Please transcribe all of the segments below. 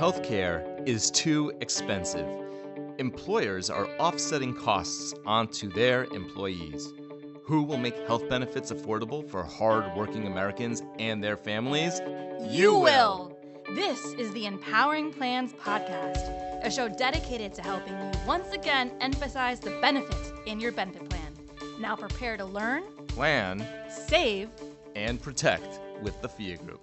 Healthcare is too expensive. Employers are offsetting costs onto their employees. Who will make health benefits affordable for hard-working Americans and their families? You will! This is the Empowering Plans Podcast, a show dedicated to helping you once again emphasize the benefits in your benefit plan. Now prepare to learn, Plan, save, and protect with the FIA Group.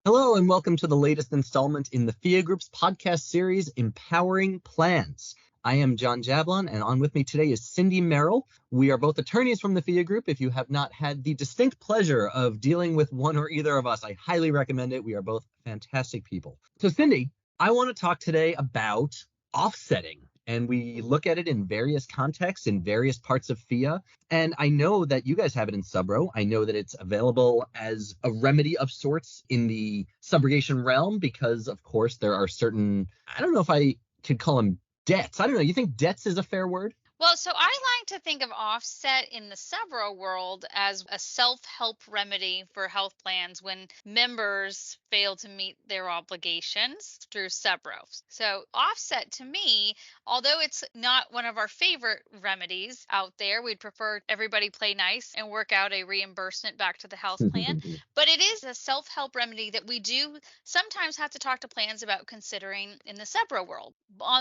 Hello and welcome to the latest installment in the FIA Group's podcast series, Empowering Plans. I am John Jablon, and on with me today is Cindy Merrell. We are both attorneys from the FIA Group. If you have not had the distinct pleasure of dealing with one or either of us, I highly recommend it. We are both fantastic people. So Cindy, I want to talk today about offsetting. And we look at it in various contexts, in various parts of FIA. And I know that you guys have it in Subro. I know that it's available as a remedy of sorts in the subrogation realm because, of course, there are certain, I don't know if I could call them debts. I don't know. You think debts is a fair word? Well, so I like to think of offset in the Subro world as a self-help remedy for health plans when members fail to meet their obligations through Subro. So offset to me, although it's not one of our favorite remedies out there, we'd prefer everybody play nice and work out a reimbursement back to the health plan. But it is a self-help remedy that we do sometimes have to talk to plans about considering in the Subro world.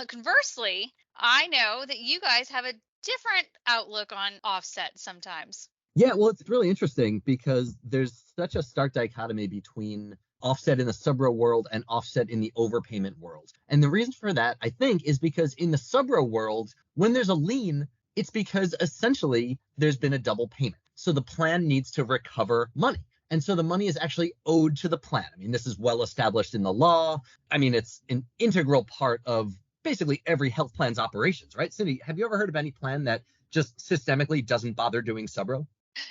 Conversely, I know that you guys have a different outlook on offset sometimes. Yeah, well, it's really interesting because there's such a stark dichotomy between offset in the Subro world and offset in the overpayment world. And the reason for that, I think, is because in the Subro world, when there's a lien, it's because essentially there's been a double payment. So the plan needs to recover money. And so the money is actually owed to the plan. I mean, this is well established in the law. I mean, it's an integral part of basically every health plan's operations, right? Cindy, have you ever heard of any plan that just systemically doesn't bother doing Subro?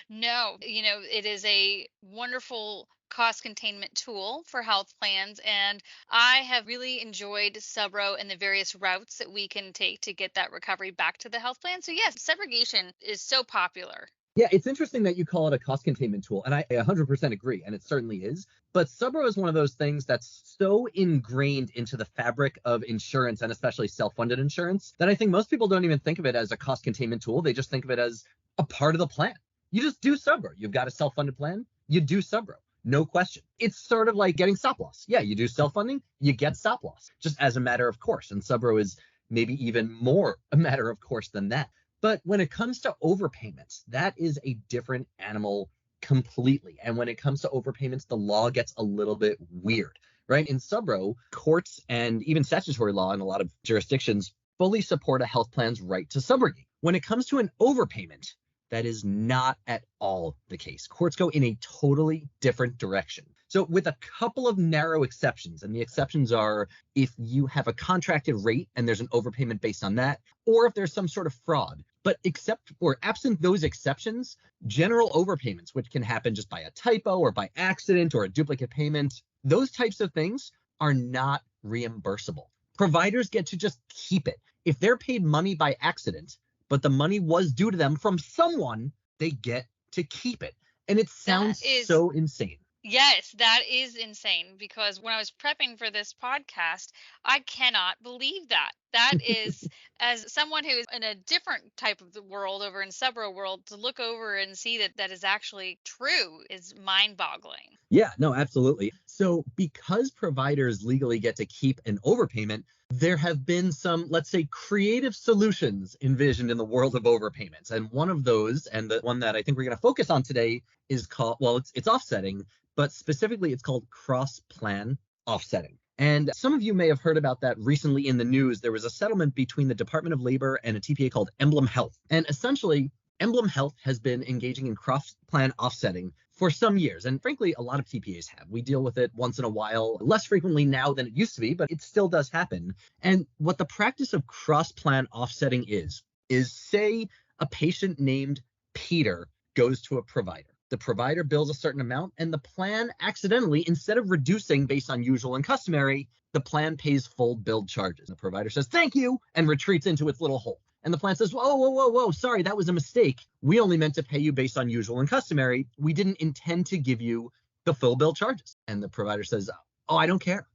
No, it is a wonderful cost containment tool for health plans. And I have really enjoyed Subro and the various routes that we can take to get that recovery back to the health plan. So yes, subrogation is so popular. Yeah, it's interesting that you call it a cost containment tool, and I 100% agree, and it certainly is. But Subro is one of those things that's so ingrained into the fabric of insurance, and especially self-funded insurance, that I think most people don't even think of it as a cost containment tool. They just think of it as a part of the plan. You just do Subro. You've got a self-funded plan, you do Subro. No question. It's sort of like getting stop loss. Yeah, you do self-funding, you get stop loss, just as a matter of course. And Subro is maybe even more a matter of course than that. But when it comes to overpayments, that is a different animal completely. And when it comes to overpayments, the law gets a little bit weird, right? In Subro, courts and even statutory law in a lot of jurisdictions fully support a health plan's right to subrogate. When it comes to an overpayment, that is not at all the case. Courts go in a totally different direction. So with a couple of narrow exceptions, and the exceptions are if you have a contracted rate and there's an overpayment based on that, or if there's some sort of fraud. But except or absent those exceptions, general overpayments, which can happen just by a typo or by accident or a duplicate payment, those types of things are not reimbursable. Providers get to just keep it. If they're paid money by accident, but the money was due to them from someone, they get to keep it. And it sounds so insane. Yes, that is insane, because when I was prepping for this podcast, I cannot believe that. That is, as someone who is in a different type of the world over in Subro world, to look over and see that that is actually true is mind-boggling. Yeah, no, absolutely. So because providers legally get to keep an overpayment, there have been some, let's say, creative solutions envisioned in the world of overpayments. And one of those, and the one that I think we're going to focus on today, is called, well, it's offsetting, but specifically it's called cross-plan offsetting. And some of you may have heard about that recently in the news. There was a settlement between the Department of Labor and a TPA called EmblemHealth. And essentially, EmblemHealth has been engaging in cross-plan offsetting for some years. And frankly, a lot of TPAs have. We deal with it once in a while, less frequently now than it used to be, but it still does happen. And what the practice of cross-plan offsetting is say a patient named Peter goes to a provider. The provider bills a certain amount, and the plan accidentally, instead of reducing based on usual and customary, the plan pays full billed charges. The provider says, thank you, and retreats into its little hole. And the plan says, whoa, sorry, that was a mistake. We only meant to pay you based on usual and customary. We didn't intend to give you the full bill charges. And the provider says, oh, I don't care.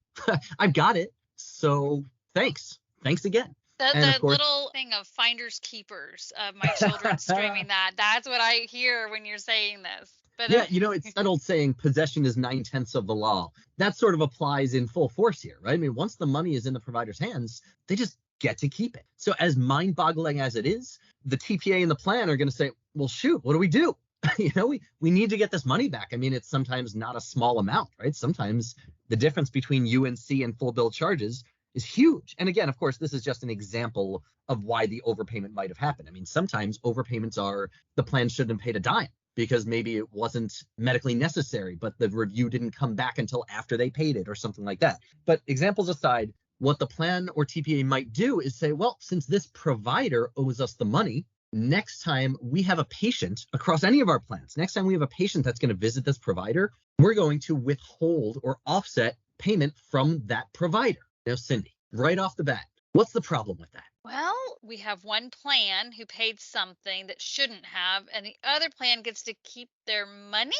I've got it. So thanks again. The little thing of finders keepers of my children screaming that's what I hear when you're saying this. But yeah, it's that old saying, possession is 9/10 of the law. That sort of applies in full force here, right? I mean, once the money is in the provider's hands, they just get to keep it. So as mind-boggling as it is, the TPA and the plan are going to say, well, shoot, what do we do? We need to get this money back. I mean, it's sometimes not a small amount, right? Sometimes the difference between UNC and full bill charges is huge. And again, of course, this is just an example of why the overpayment might have happened. I mean, sometimes overpayments are the plan shouldn't have paid a dime because maybe it wasn't medically necessary, but the review didn't come back until after they paid it or something like that. But examples aside, what the plan or TPA might do is say, well, since this provider owes us the money, next time we have a patient across any of our plans, next time we have a patient that's going to visit this provider, we're going to withhold or offset payment from that provider. Now, Cindy, right off the bat, what's the problem with that? Well, we have one plan who paid something that shouldn't have, and the other plan gets to keep their money?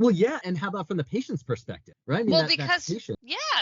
Well, yeah, and how about from the patient's perspective, right? I mean, because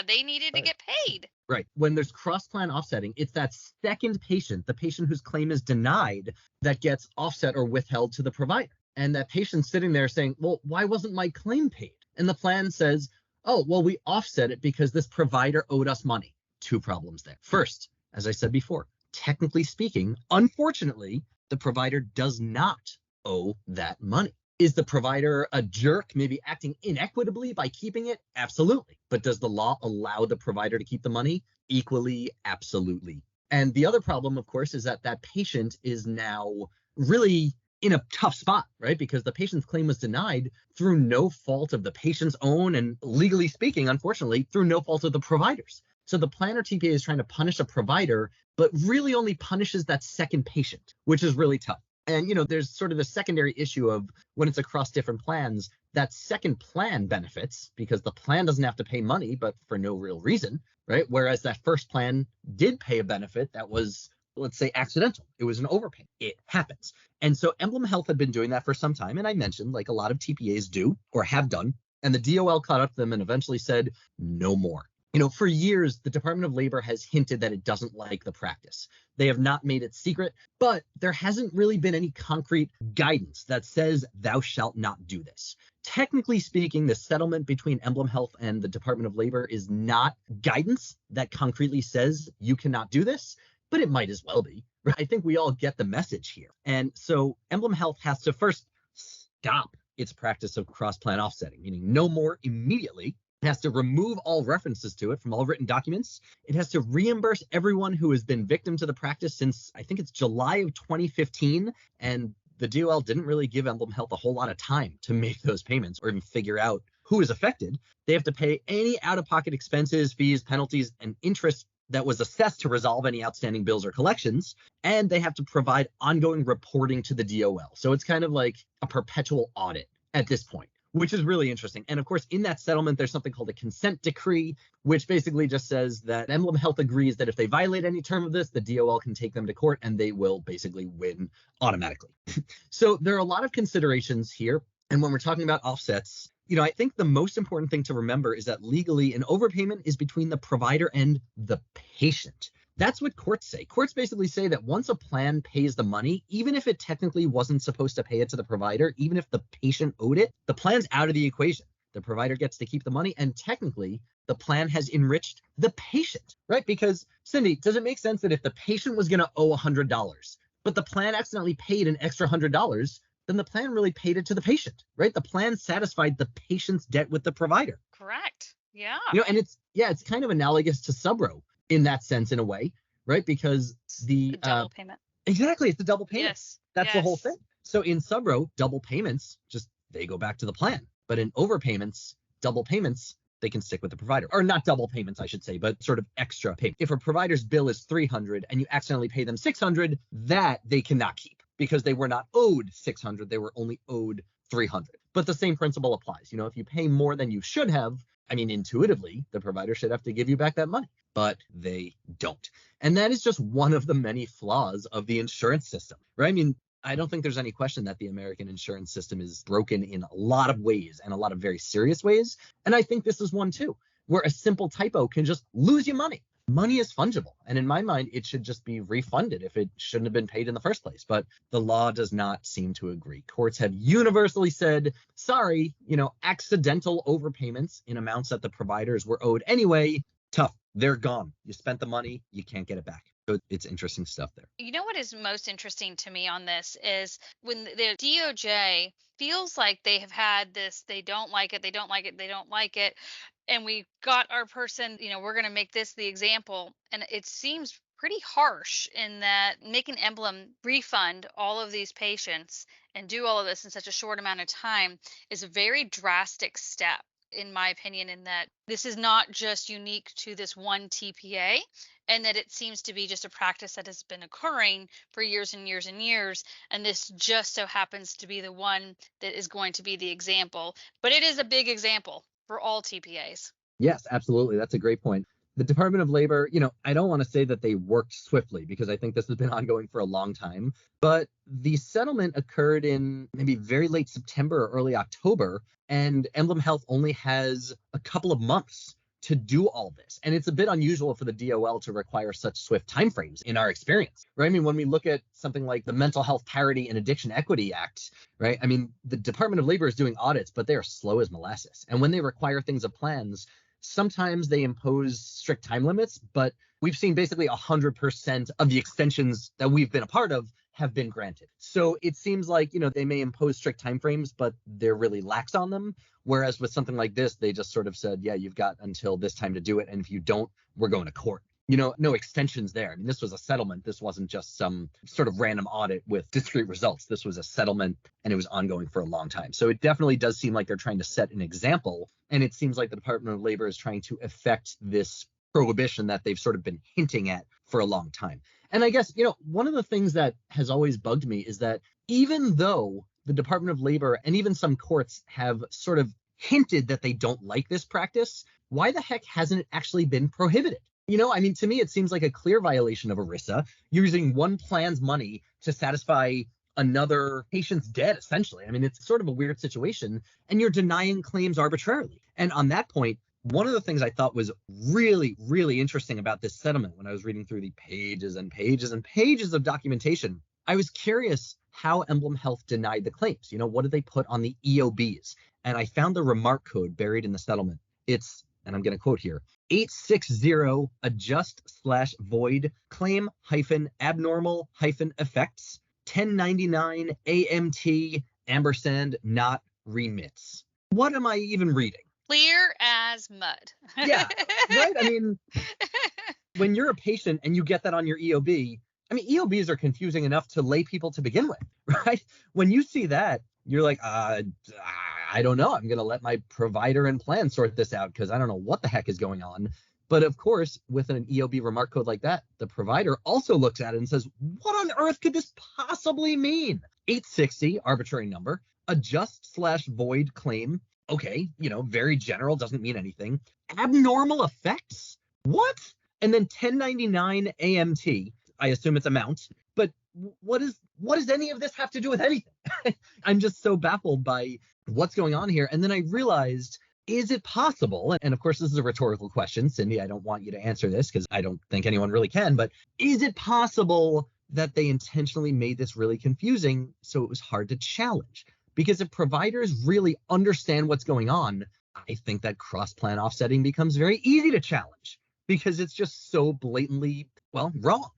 they needed to get paid. Right. When there's cross-plan offsetting, it's that second patient, the patient whose claim is denied, that gets offset or withheld to the provider. And that patient's sitting there saying, well, why wasn't my claim paid? And the plan says, oh, well, we offset it because this provider owed us money. Two problems there. First, as I said before, technically speaking, unfortunately, the provider does not owe that money. Is the provider a jerk, maybe acting inequitably by keeping it? Absolutely. But does the law allow the provider to keep the money? Equally, absolutely. And the other problem, of course, is that patient is now really in a tough spot, right? Because the patient's claim was denied through no fault of the patient's own, and legally speaking, unfortunately, through no fault of the provider's. So the plan or TPA is trying to punish a provider, but really only punishes that second patient, which is really tough. And, there's sort of the secondary issue of when it's across different plans, that second plan benefits because the plan doesn't have to pay money, but for no real reason, right? Whereas that first plan did pay a benefit that was, let's say, accidental. It was an overpayment. It happens. And so EmblemHealth had been doing that for some time. And I mentioned, like a lot of TPAs do or have done, and the DOL caught up to them and eventually said, no more. For years, the Department of Labor has hinted that it doesn't like the practice. They have not made it secret, but there hasn't really been any concrete guidance that says thou shalt not do this. Technically speaking, the settlement between EmblemHealth and the Department of Labor is not guidance that concretely says you cannot do this, but it might as well be. Right? I think we all get the message here. And so EmblemHealth has to first stop its practice of cross-plan offsetting, meaning no more immediately. It has to remove all references to it from all written documents. It has to reimburse everyone who has been victim to the practice since, I think it's July of 2015. And the DOL didn't really give EmblemHealth a whole lot of time to make those payments or even figure out who is affected. They have to pay any out-of-pocket expenses, fees, penalties, and interest that was assessed to resolve any outstanding bills or collections. And they have to provide ongoing reporting to the DOL. So it's kind of like a perpetual audit at this point, which is really interesting. And of course, in that settlement, there's something called a consent decree, which basically just says that EmblemHealth agrees that if they violate any term of this, the DOL can take them to court and they will basically win automatically. So there are a lot of considerations here. And when we're talking about offsets, I think the most important thing to remember is that legally an overpayment is between the provider and the patient. That's what courts say. Courts basically say that once a plan pays the money, even if it technically wasn't supposed to pay it to the provider, even if the patient owed it, the plan's out of the equation. The provider gets to keep the money, and technically the plan has enriched the patient, right? Because, Cindy, does it make sense that if the patient was going to owe $100, but the plan accidentally paid an extra $100, then the plan really paid it to the patient, right? The plan satisfied the patient's debt with the provider. Correct. Yeah. And it's kind of analogous to subro in that sense, in a way, right? Because the double payment. Exactly, it's the double payment. Yes. That's the whole thing. So in subro, double payments, just they go back to the plan. But in overpayments, double payments, they can stick with the provider. Or not double payments, I should say, but sort of extra payment. If a provider's bill is $300 and you accidentally pay them $600, that they cannot keep because they were not owed $600, they were only owed $300. But the same principle applies. If you pay more than you should have, I mean, intuitively, the provider should have to give you back that money, but they don't. And that is just one of the many flaws of the insurance system, right? I mean, I don't think there's any question that the American insurance system is broken in a lot of ways and a lot of very serious ways. And I think this is one too. where a simple typo can just lose you money. Money is fungible, and in my mind, it should just be refunded if it shouldn't have been paid in the first place. But the law does not seem to agree. Courts have universally said, sorry, accidental overpayments in amounts that the providers were owed anyway, tough. They're gone. You spent the money, you can't get it back. So it's interesting stuff there. You know what is most interesting to me on this is when the DOJ feels like they have had this, they don't like it, they don't like it, they don't like it. And we got our person, we're going to make this the example. And it seems pretty harsh in that making Emblem refund all of these patients and do all of this in such a short amount of time is a very drastic step, in my opinion, in that this is not just unique to this one TPA, and that it seems to be just a practice that has been occurring for years and years and years. And this just so happens to be the one that is going to be the example. But it is a big example for all TPAs. Yes, absolutely. That's a great point. The Department of Labor, I don't want to say that they worked swiftly because I think this has been ongoing for a long time, but the settlement occurred in maybe very late September or early October, and EmblemHealth only has a couple of months to do all this. And it's a bit unusual for the DOL to require such swift timeframes in our experience, right? I mean, when we look at something like the Mental Health Parity and Addiction Equity Act, right? I mean, the Department of Labor is doing audits, but they are slow as molasses. And when they require things of plans, sometimes they impose strict time limits, but we've seen basically 100% of the extensions that we've been a part of have been granted. So it seems like, they may impose strict timeframes, but they're really lax on them. Whereas with something like this, they just sort of said, yeah, you've got until this time to do it. And if you don't, we're going to court. No extensions there. I mean, this was a settlement. This wasn't just some sort of random audit with discrete results. This was a settlement, and it was ongoing for a long time. So it definitely does seem like they're trying to set an example. And it seems like the Department of Labor is trying to effect this prohibition that they've sort of been hinting at for a long time. And I guess, one of the things that has always bugged me is that even though the Department of Labor and even some courts have sort of hinted that they don't like this practice, why the heck hasn't it actually been prohibited? I mean, to me, it seems like a clear violation of ERISA, using one plan's money to satisfy another patient's debt, essentially. I mean, it's sort of a weird situation, and you're denying claims arbitrarily. And on that point, one of the things I thought was really, really interesting about this settlement when I was reading through the pages and pages and pages of documentation, I was curious how EmblemHealth denied the claims. What did they put on the EOBs? And I found the remark code buried in the settlement. It's, and I'm going to quote here, 860 adjust/void claim -abnormal -effects 1099 AMT ampersand not remits. What am I even reading? Clear as mud. Yeah, right? I mean, when you're a patient and you get that on your EOB, I mean, EOBs are confusing enough to lay people to begin with, right? When you see that, you're like, I don't know. I'm going to let my provider and plan sort this out because I don't know what the heck is going on. But of course, with an EOB remark code like that, the provider also looks at it and says, what on earth could this possibly mean? 860, arbitrary number, adjust/void claim. Okay, very general, doesn't mean anything. Abnormal effects? What? And then 1099 AMT, I assume it's amount, but what does any of this have to do with anything? I'm just so baffled by what's going on here. And then I realized, is it possible? And of course, this is a rhetorical question, Cindy. I don't want you to answer this because I don't think anyone really can, but is it possible that they intentionally made this really confusing so it was hard to challenge? Because if providers really understand what's going on, I think that cross-plan offsetting becomes very easy to challenge because it's just so blatantly, wrong.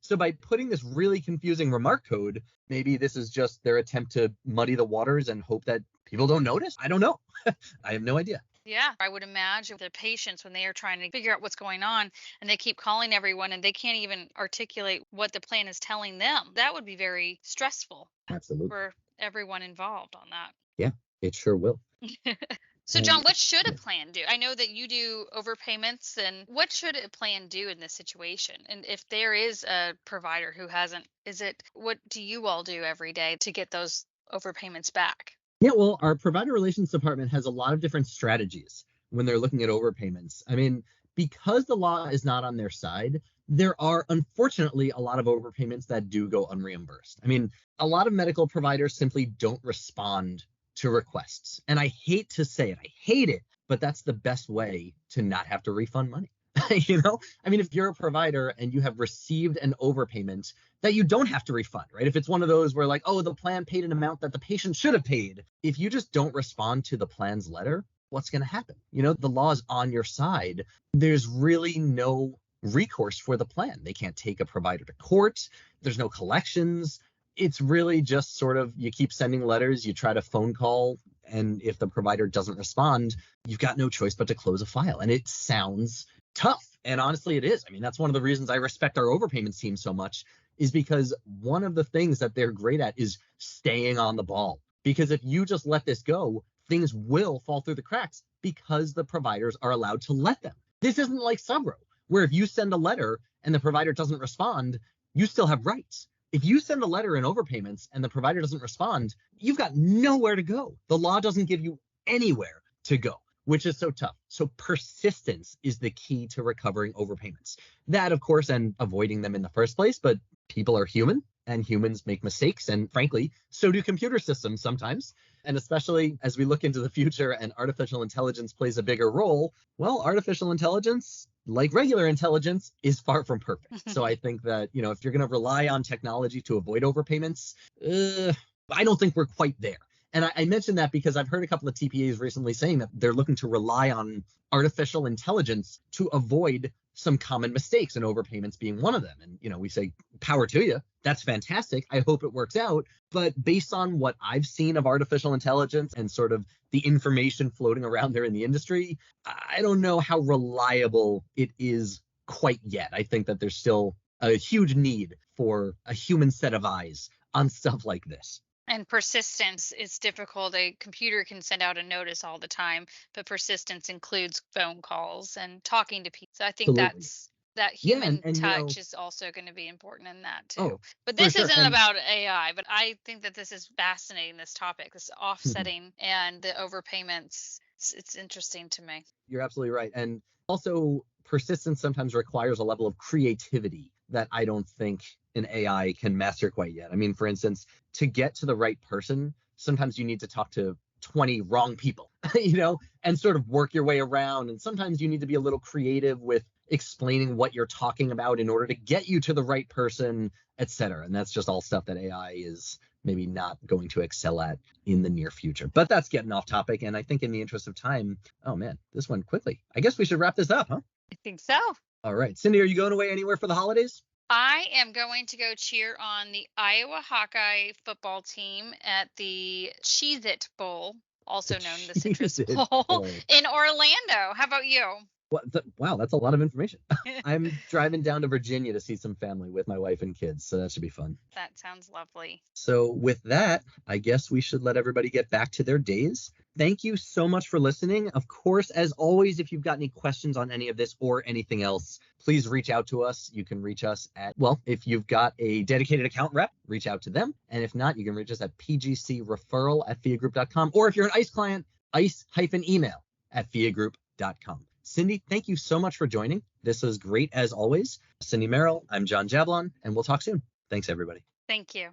So by putting this really confusing remark code, maybe this is just their attempt to muddy the waters and hope that people don't notice. I don't know. I have no idea. Yeah, I would imagine the patients, when they are trying to figure out what's going on and they keep calling everyone and they can't even articulate what the plan is telling them, that would be very stressful. Absolutely. For everyone involved on that. Yeah, it sure will. So, John, what should a plan do? I know that you do overpayments, and what should a plan do in this situation? And if there is a provider who hasn't, what do you all do every day to get those overpayments back? Yeah, well, our provider relations department has a lot of different strategies when they're looking at overpayments. I mean, because the law is not on their side, there are unfortunately a lot of overpayments that do go unreimbursed. I mean, a lot of medical providers simply don't respond to requests. And I hate to say it, I hate it, but that's the best way to not have to refund money. You know, I mean, if you're a provider and you have received an overpayment that you don't have to refund, right? If it's one of those where like, oh, the plan paid an amount that the patient should have paid, if you just don't respond to the plan's letter, what's going to happen? You know, the law is on your side. There's really no recourse for the plan. They can't take a provider to court. There's no collections. It's really just sort of, you keep sending letters, you try to phone call, and if the provider doesn't respond, you've got no choice but to close a file. And it sounds tough. And honestly, it is. I mean, that's one of the reasons I respect our overpayments team so much, is because one of the things that they're great at is staying on the ball. Because if you just let this go, things will fall through the cracks because the providers are allowed to let them. This isn't like Subro, where if you send a letter and the provider doesn't respond, you still have rights. If you send a letter in overpayments and the provider doesn't respond, you've got nowhere to go. The law doesn't give you anywhere to go, which is so tough. So persistence is the key to recovering overpayments. That, of course, and avoiding them in the first place, but people are human and humans make mistakes. And frankly, so do computer systems sometimes. And especially as we look into the future and artificial intelligence plays a bigger role, well, artificial intelligence, like regular intelligence, is far from perfect. So I think that, you know, if you're going to rely on technology to avoid overpayments, I don't think we're quite there. And I mentioned that because I've heard a couple of TPAs recently saying that they're looking to rely on artificial intelligence to avoid some common mistakes, and overpayments being one of them. And, you know, we say power to you. That's fantastic. I hope it works out. But based on what I've seen of artificial intelligence and sort of the information floating around there in the industry, I don't know how reliable it is quite yet. I think that there's still a huge need for a human set of eyes on stuff like this. And persistence is difficult. A computer can send out a notice all the time, but persistence includes phone calls and talking to people. So I think Absolutely. that human and, touch is also going to be important in that too. Oh, But for this sure. isn't And about AI, but I think that this is fascinating, this topic, this offsetting and the overpayments. It's interesting to me. You're absolutely right. And also, persistence sometimes requires a level of creativity that I don't think an AI can master quite yet. I mean, for instance, to get to the right person, sometimes you need to talk to 20 wrong people, you know, and sort of work your way around. And sometimes you need to be a little creative with explaining what you're talking about in order to get you to the right person, et cetera. And that's just all stuff that AI is maybe not going to excel at in the near future. But that's getting off topic. And I think in the interest of time, oh man, this went quickly. I guess we should wrap this up, huh? I think so. All right. Cindy, are you going away anywhere for the holidays? I am going to go cheer on the Iowa Hawkeye football team at the Cheez-It Bowl, also known as the Citrus Cheez-It Bowl, Bowl. in Orlando. How about you? Wow, that's a lot of information. I'm driving down to Virginia to see some family with my wife and kids, so that should be fun. That sounds lovely. So with that, I guess we should let everybody get back to their days. Thank you so much for listening. Of course, as always, if you've got any questions on any of this or anything else, please reach out to us. You can reach us at, well, if you've got a dedicated account rep, reach out to them. And if not, you can reach us at pgcreferral@fiagroup.com. Or if you're an ICE client, ice-email@fiagroup.com. Cindy, thank you so much for joining. This was great as always. Cindy Merrell, I'm John Jablon, and we'll talk soon. Thanks, everybody. Thank you.